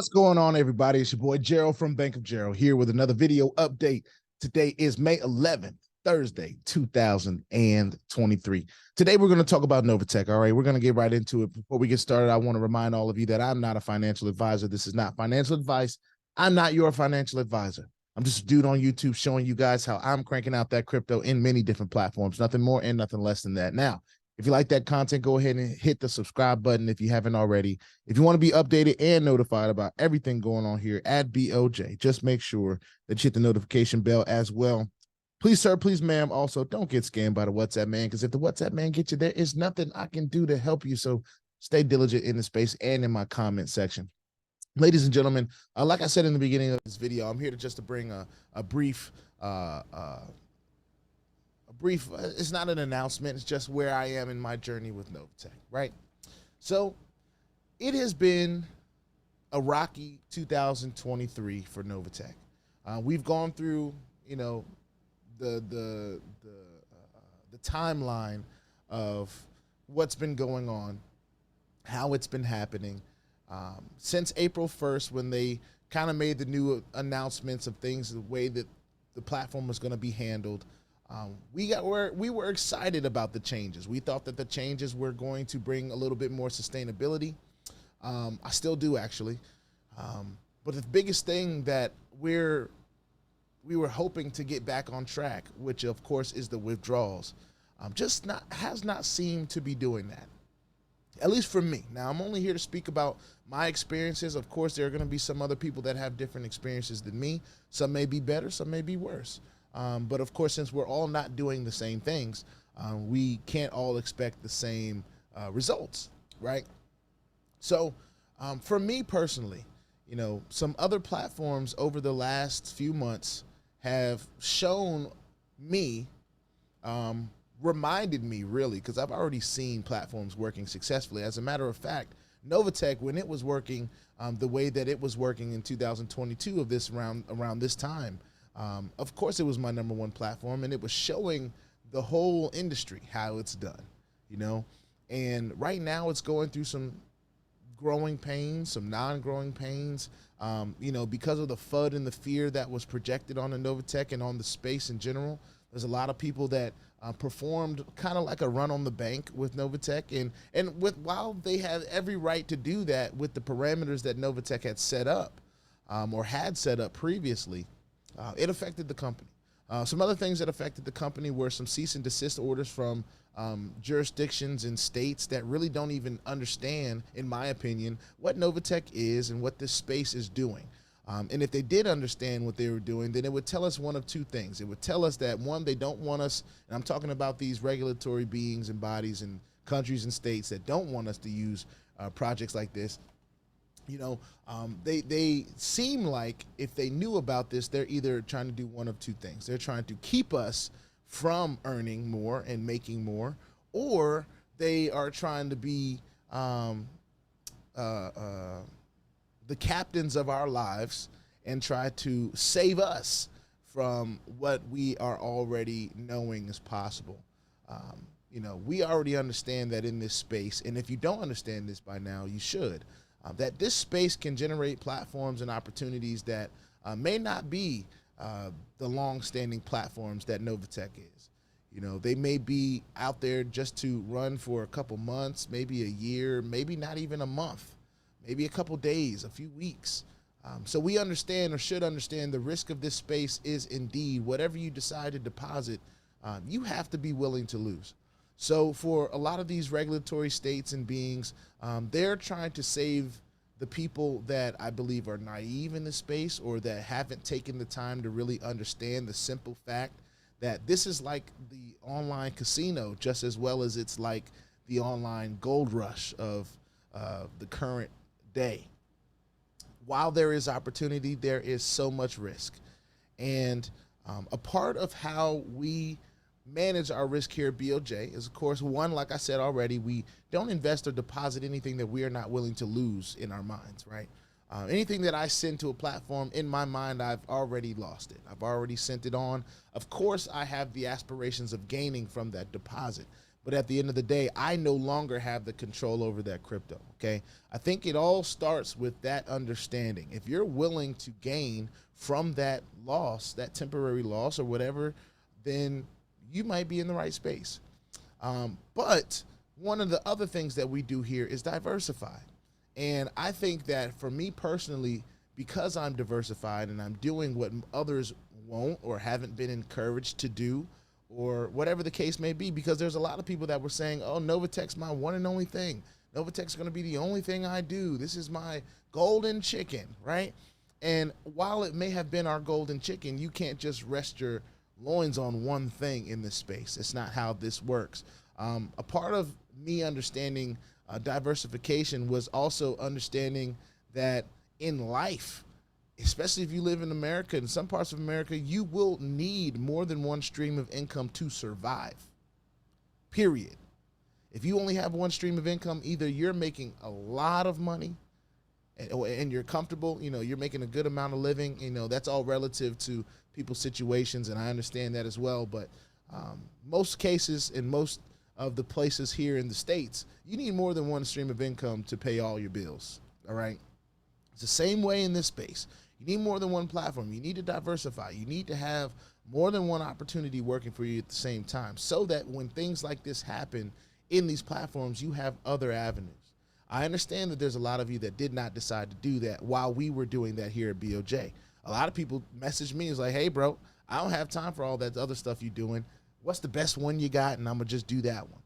What's going on, everybody? It's your boy Gerald from Bank of Gerald here with another video update. Today is May 11th, Thursday, 2023. Today, we're going to talk about Novatech. All right, we're going to get right into it. Before we get started, I want to remind all of you that I'm not a financial advisor. This is not financial advice. I'm not your financial advisor. I'm just a dude on YouTube showing you guys how I'm cranking out that crypto in many different platforms, nothing more and nothing less than that. Now, if you like that content, go ahead and hit the subscribe button if you haven't already. If you want to be updated and notified about everything going on here at BOJ, just make sure that you hit the notification bell as well. Please, sir, please, ma'am, also don't get scammed by the WhatsApp man, because if the WhatsApp man gets you, there is nothing I can do to help you. So stay diligent in the space and in my comment section. Ladies and gentlemen, like I said in the beginning of this video, I'm here to bring a brief it's not an announcement, it's just where I am in my journey with Novatech, right? So it has been a rocky 2023 for Novatech. We've gone through, you know, the timeline of what's been going on, how it's been happening since April 1st, when they kind of made the new announcements of things, the way that the platform was going to be handled. We were excited about the changes. We thought that the changes were going to bring a little bit more sustainability. I still do, actually. But the biggest thing that we were hoping to get back on track, which of course is the withdrawals, has not seemed to be doing that. At least for me. Now, I'm only here to speak about my experiences. Of course, there are going to be some other people that have different experiences than me. Some may be better, some may be worse. But of course, since we're all not doing the same things, we can't all expect the same results, right? So for me personally, you know, some other platforms over the last few months have shown me, reminded me really, because I've already seen platforms working successfully. As a matter of fact, Novatech, when it was working the way that it was working in 2022 of this around this time, of course, it was my #1 platform, and it was showing the whole industry how it's done, you know. And right now, it's going through some growing pains, some non-growing pains, you know, because of the FUD and the fear that was projected on the Novatech and on the space in general. There's a lot of people that performed kind of like a run on the bank with Novatech, and while they had every right to do that with the parameters that Novatech had set up or had set up previously. It affected the company. Some other things that affected the company were some cease and desist orders from jurisdictions and states that really don't even understand, in my opinion, what Novatech is and what this space is doing. And if they did understand what they were doing, then it would tell us one of two things. It would tell us that, one, they don't want us, and I'm talking about these regulatory beings and bodies and countries and states that don't want us to use projects like this. You know, they seem like if they knew about this, they're either trying to do one of two things. They're trying to keep us from earning more and making more, or they are trying to be the captains of our lives and try to save us from what we are already knowing is possible. You know, we already understand that in this space, and if you don't understand this by now, you should. That this space can generate platforms and opportunities that may not be the long-standing platforms that Novatech is. You know, they may be out there just to run for a couple months, maybe a year, maybe not even a month, maybe a couple days, a few weeks. So we understand, or should understand, the risk of this space is indeed whatever you decide to deposit, you have to be willing to lose. So for a lot of these regulatory states and beings, they're trying to save the people that I believe are naive in this space, or that haven't taken the time to really understand the simple fact that this is like the online casino just as well as it's like the online gold rush of the current day. While there is opportunity, there is so much risk. And a part of how we manage our risk here at BOJ is, of course, one, like I said already, we don't invest or deposit anything that we are not willing to lose in our minds, right? Anything that I send to a platform, in my mind, I've already lost it. I've already sent it on. Of course, I have the aspirations of gaining from that deposit, but at the end of the day, I no longer have the control over that crypto, okay? I think it all starts with that understanding. If you're willing to gain from that loss, that temporary loss or whatever, then you might be in the right space. But one of the other things that we do here is diversify. And I think that for me personally, because I'm diversified and I'm doing what others won't or haven't been encouraged to do, or whatever the case may be, because there's a lot of people that were saying, oh, Novatech's my one and only thing. Novatech's going to be the only thing I do. This is my golden chicken, right? And while it may have been our golden chicken, you can't just rest your loins on one thing in this space. It's not how this works. A part of me understanding diversification was also understanding that in life, especially if you live in America, in some parts of America, you will need more than one stream of income to survive, period. If you only have one stream of income, either you're making a lot of money and you're comfortable, you know, you're making a good amount of living, you know, that's all relative to people's situations, and I understand that as well. But most cases in most of the places here in the States, you need more than one stream of income to pay all your bills, all right? It's the same way in this space. You need more than one platform. You need to diversify. You need to have more than one opportunity working for you at the same time, so that when things like this happen in these platforms, you have other avenues. I understand that there's a lot of you that did not decide to do that while we were doing that here at BOJ. A lot of people message me, it's like, hey, bro, I don't have time for all that other stuff you're doing. What's the best one you got? And I'm going to just do that one.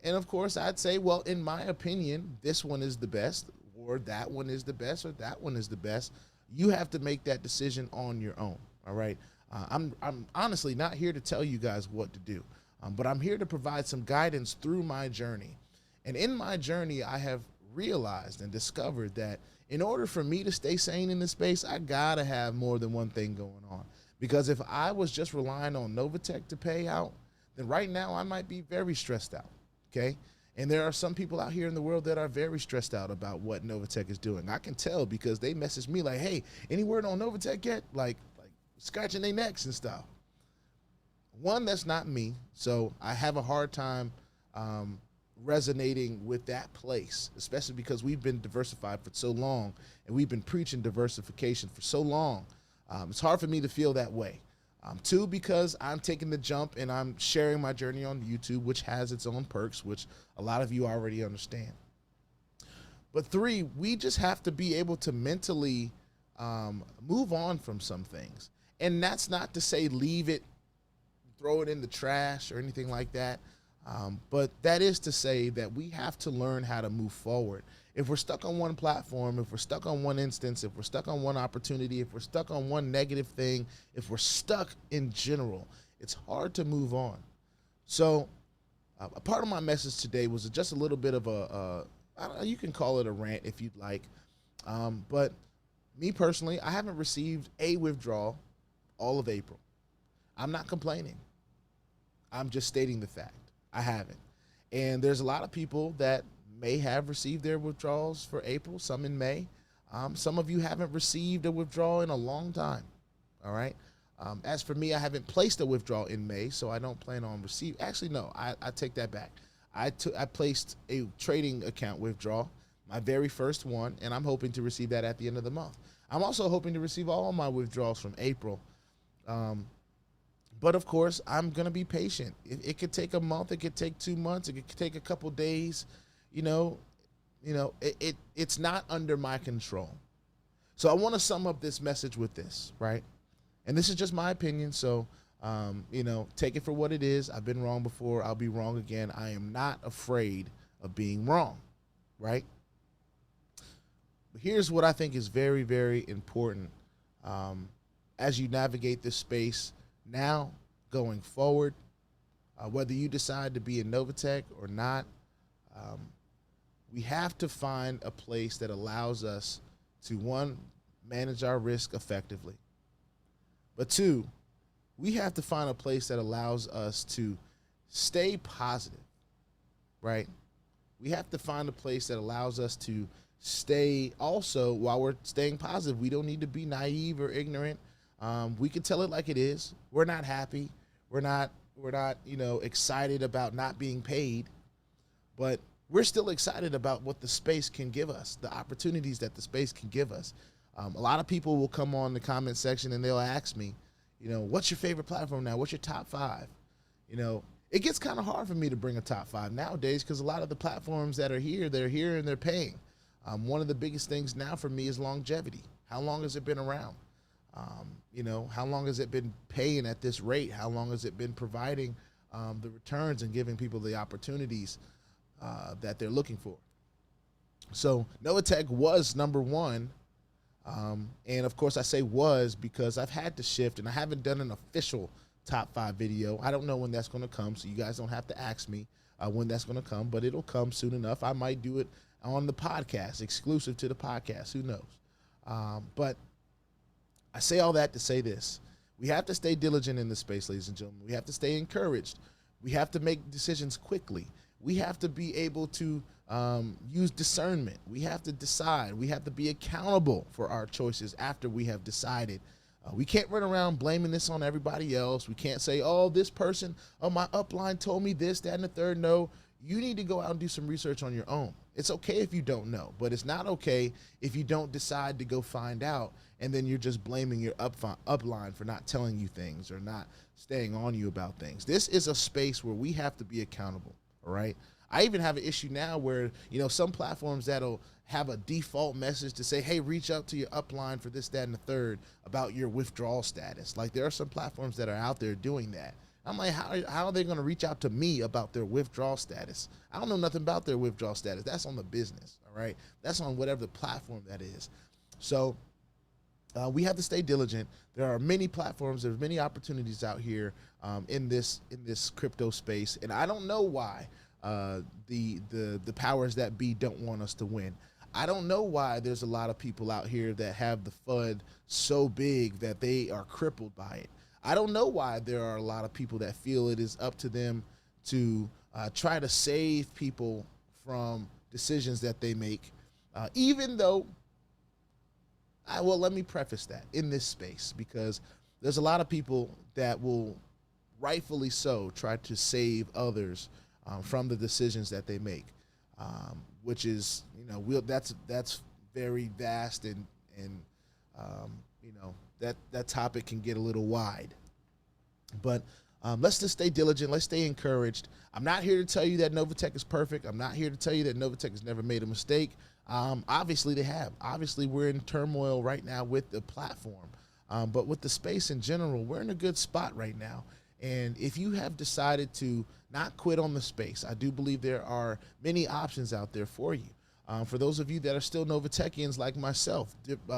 And of course, I'd say, well, in my opinion, this one is the best, or that one is the best, or that one is the best. You have to make that decision on your own, all right? I'm honestly not here to tell you guys what to do, but I'm here to provide some guidance through my journey. And in my journey, I have realized and discovered that in order for me to stay sane in this space, I gotta have more than one thing going on. Because if I was just relying on Novatech to pay out, then right now I might be very stressed out, okay? And there are some people out here in the world that are very stressed out about what Novatech is doing. I can tell because they message me like, hey, any word on Novatech yet? Like scratching their necks and stuff. One, that's not me, so I have a hard time resonating with that place, especially because we've been diversified for so long and we've been preaching diversification for so long. It's hard for me to feel that way. Two, because I'm taking the jump and I'm sharing my journey on YouTube, which has its own perks, which a lot of you already understand. But three, we just have to be able to mentally move on from some things. And that's not to say leave it, throw it in the trash or anything like that. But that is to say that we have to learn how to move forward. If we're stuck on one platform, if we're stuck on one instance, if we're stuck on one opportunity, if we're stuck on one negative thing, if we're stuck in general, it's hard to move on. So a part of my message today was just a little bit of I don't know, you can call it a rant if you'd like. But me personally, I haven't received a withdrawal all of April. I'm not complaining. I'm just stating the fact. I haven't. And there's a lot of people that may have received their withdrawals for April, some in May. Some of you haven't received a withdrawal in a long time, all right? As for me, I haven't placed a withdrawal in May, so I don't plan on receiving. Actually, no, I take that back. I placed a trading account withdrawal, my very first one, and I'm hoping to receive that at the end of the month. I'm also hoping to receive all of my withdrawals from April. But of course, I'm going to be patient. It could take a month. It could take 2 months. It could take a couple days. It's not under my control. So I want to sum up this message with this, right? And this is just my opinion. So, take it for what it is. I've been wrong before. I'll be wrong again. I am not afraid of being wrong, right? But here's what I think is very, very important as you navigate this space now, going forward, whether you decide to be in Novatech or not, we have to find a place that allows us to, one, manage our risk effectively. But two, we have to find a place that allows us to stay positive, right? We have to find a place that allows us to stay also, while we're staying positive, we don't need to be naive or ignorant. We can tell it like it is. We're not happy. We're not you know, excited about not being paid, but we're still excited about what the space can give us, the opportunities that the space can give us. A lot of people will come on the comment section and they'll ask me, you know, what's your favorite platform now? What's your top 5? You know, it gets kind of hard for me to bring a top 5 nowadays because a lot of the platforms that are here, they're here and they're paying. One of the biggest things now for me is longevity. How long has it been around? You know, how long has it been paying at this rate? How long has it been providing the returns and giving people the opportunities that they're looking for? So Novatech was number 1. And of course I say was because I've had to shift and I haven't done an official top 5 video. I don't know when that's going to come, so you guys don't have to ask me when that's going to come, but it'll come soon enough. I might do it on the podcast, exclusive to the podcast. Who knows? But I say all that to say this. We have to stay diligent in this space, ladies and gentlemen. We have to stay encouraged. We have to make decisions quickly. We have to be able to use discernment. We have to decide. We have to be accountable for our choices after we have decided. We can't run around blaming this on everybody else. We can't say, oh, this person, oh, my upline told me this, that, and the third. No, you need to go out and do some research on your own. It's okay if you don't know, but it's not okay if you don't decide to go find out and then you're just blaming your upline for not telling you things or not staying on you about things. This is a space where we have to be accountable, all right? I even have an issue now where, you know, some platforms that'll have a default message to say, hey, reach out to your upline for this, that, and the third about your withdrawal status. Like there are some platforms that are out there doing that. I'm like, how are they going to reach out to me about their withdrawal status? I don't know nothing about their withdrawal status. That's on the business, all right? That's on whatever the platform that is. So we have to stay diligent. There are many platforms, there's many opportunities out here in this crypto space, and I don't know why the powers that be don't want us to win. I don't know why there's a lot of people out here that have the FUD so big that they are crippled by it. I don't know why there are a lot of people that feel it is up to them to try to save people from decisions that they make, even though, well, let me preface that in this space, because there's a lot of people that will rightfully so try to save others from the decisions that they make, which is, you know, that's very vast and you know, that topic can get a little wide. But let's just stay diligent. Let's stay encouraged. I'm not here to tell you that Novatech is perfect. I'm not here to tell you that Novatech has never made a mistake. Obviously they have. Obviously we're in turmoil right now with the platform. But with the space in general, we're in a good spot right now. And if you have decided to not quit on the space, I do believe there are many options out there for you. For those of you that are still Novatechians like myself,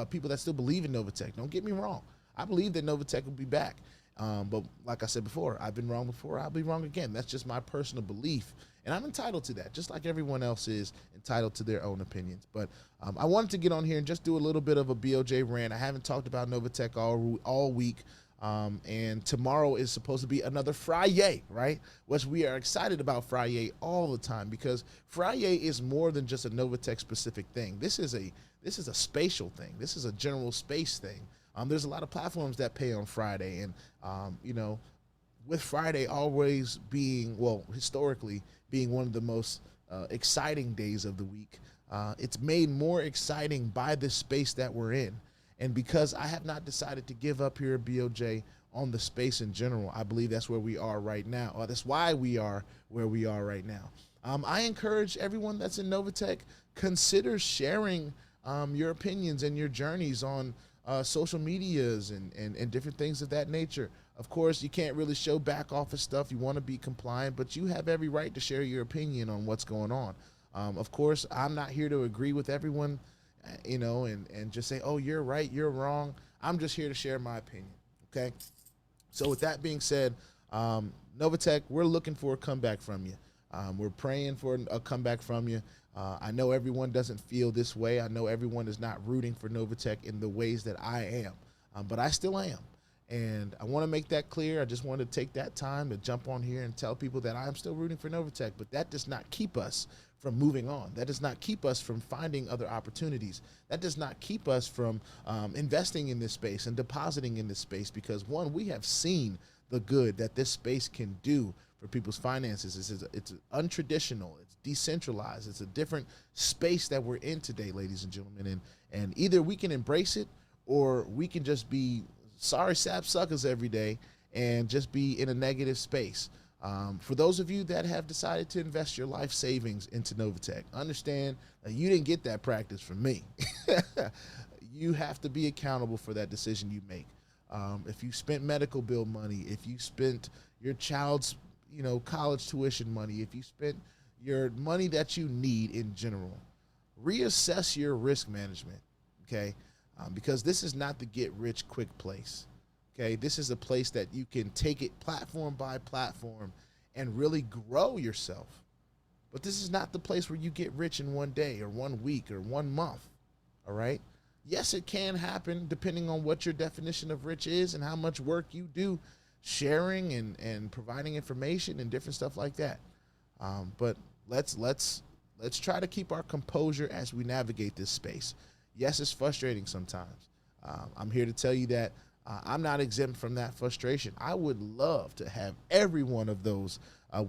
people that still believe in Novatech, don't get me wrong. I believe that Novatech will be back. But like I said before, I've been wrong before, I'll be wrong again. That's just my personal belief. And I'm entitled to that, just like everyone else is entitled to their own opinions. But I wanted to get on here and just do a little bit of a BOJ rant. I haven't talked about Novatech all week. And tomorrow is supposed to be another Friyay, right? Which we are excited about Friyay all the time, because Friyay is more than just a Novatech specific thing. This is a spatial thing. This is a general space thing. There's a lot of platforms that pay on Friday, and you know, with Friday always being, well, historically being one of the most exciting days of the week, it's made more exciting by this space that we're in. And because I have not decided to give up here at BOJ on the space in general, I believe that's where we are right now. Or that's why we are where we are right now. I encourage everyone that's in Novatech, consider sharing your opinions and your journeys on social medias and different things of that nature. Of course, you can't really show back office stuff. You want to be compliant, but you have every right to share your opinion on what's going on. Of course, I'm not here to agree with everyone, you know, and just say, oh, you're right, you're wrong. I'm just here to share my opinion, okay? So with that being said, Novatech, we're looking for a comeback from you. We're praying for a comeback from you. I know everyone doesn't feel this way. I know everyone is not rooting for Novatech in the ways that I am, but I still am. And I want to make that clear. I just want to take that time to jump on here and tell people that I'm still rooting for Novatech, but that does not keep us from moving on. That does not keep us from finding other opportunities. That does not keep us from investing in this space and depositing in this space, because one, we have seen the good that this space can do for people's finances. It's untraditional, it's decentralized, it's a different space that we're in today, ladies and gentlemen. And either we can embrace it, or we can just be sorry sap suckers every day and just be in a negative space. For those of you that have decided to invest your life savings into Novatech, understand that you didn't get that practice from me. You have to be accountable for that decision you make. If you spent medical bill money, if you spent your child's college tuition money, if you spent your money that you need in general, reassess your risk management, okay? Because this is not the get rich quick place. Okay, this is a place that you can take it platform by platform and really grow yourself. But this is not the place where you get rich in one day or 1 week or 1 month, all right? Yes, it can happen depending on what your definition of rich is and how much work you do sharing and providing information and different stuff like that. But let's try to keep our composure as we navigate this space. Yes, it's frustrating sometimes. I'm here to tell you that I'm not exempt from that frustration. I would love to have every one of those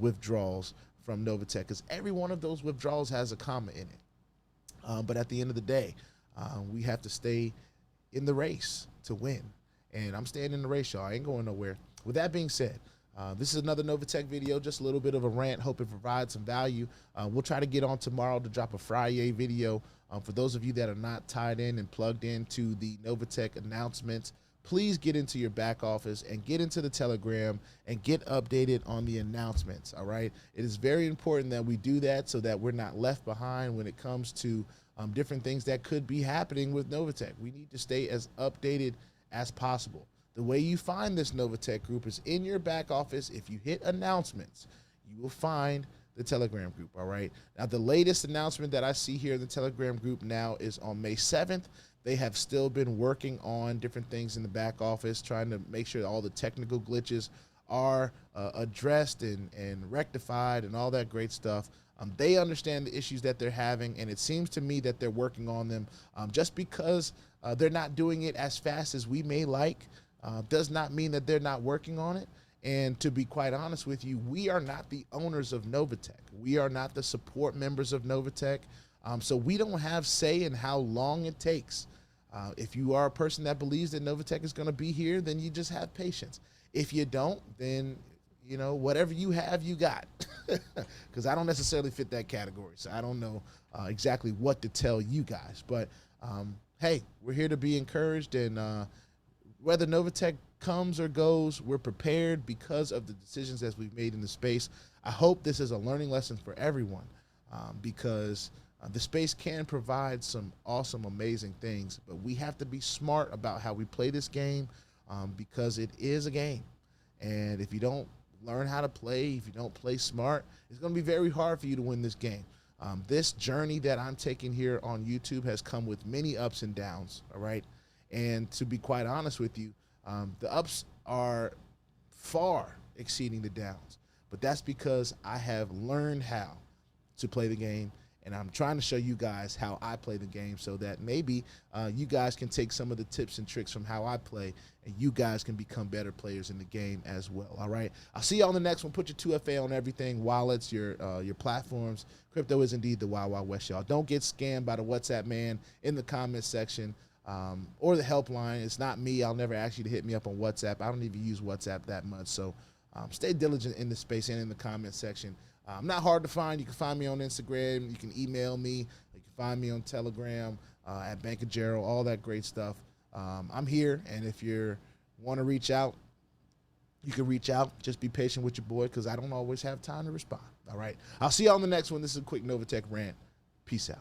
withdrawals from Novatech, because every one of those withdrawals has a comma in it. But at the end of the day, we have to stay in the race to win. And I'm staying in the race, y'all. I ain't going nowhere. With that being said, this is another Novatech video, just a little bit of a rant, hope it provides some value. We'll try to get on tomorrow to drop a Friyay video. For those of you that are not tied in and plugged into the Novatech announcements, please get into your back office and get into the Telegram and get updated on the announcements, all right? It is very important that we do that so that we're not left behind when it comes to different things that could be happening with Novatech. We need to stay as updated as possible. The way you find this Novatech group is in your back office. If you hit announcements, you will find the Telegram group, all right? Now, the latest announcement that I see here in the Telegram group now is on May 7th. They have still been working on different things in the back office, trying to make sure that all the technical glitches are addressed and rectified and all that great stuff. They understand the issues that they're having, and it seems to me that they're working on them. Just because they're not doing it as fast as we may like does not mean that they're not working on it. And to be quite honest with you, we are not the owners of Novatech. We are not the support members of Novatech. So we don't have say in how long it takes. If you are a person that believes that Novatech is going to be here, then you just have patience. If you don't, then, whatever you have, you got. Because I don't necessarily fit that category. So I don't know exactly what to tell you guys. But, hey, we're here to be encouraged. And whether Novatech comes or goes, we're prepared because of the decisions that we've made in the space. I hope this is a learning lesson for everyone, because the space can provide some awesome, amazing things, but we have to be smart about how we play this game, because it is a game. And if you don't learn how to play, if you don't play smart, it's going to be very hard for you to win this game. This journey that I'm taking here on YouTube has come with many ups and downs, all right? And to be quite honest with you, the ups are far exceeding the downs, but that's because I have learned how to play the game. And I'm trying to show you guys how I play the game so that maybe you guys can take some of the tips and tricks from how I play, and you guys can become better players in the game as well, all right? I'll see you on the next one. Put your 2FA on everything, wallets, your platforms. Crypto is indeed the Wild Wild West, y'all. Don't get scammed by the WhatsApp man in the comments section or the helpline. It's not me. I'll never ask you to hit me up on WhatsApp. I don't even use WhatsApp that much, so stay diligent in the space and in the comment section. I'm not hard to find. You can find me on Instagram. You can email me. You can find me on Telegram at BANKOFJHAROL, all that great stuff. I'm here, and if you want to reach out, you can reach out. Just be patient with your boy, because I don't always have time to respond. All right? I'll see you on the next one. This is a quick Novatech rant. Peace out.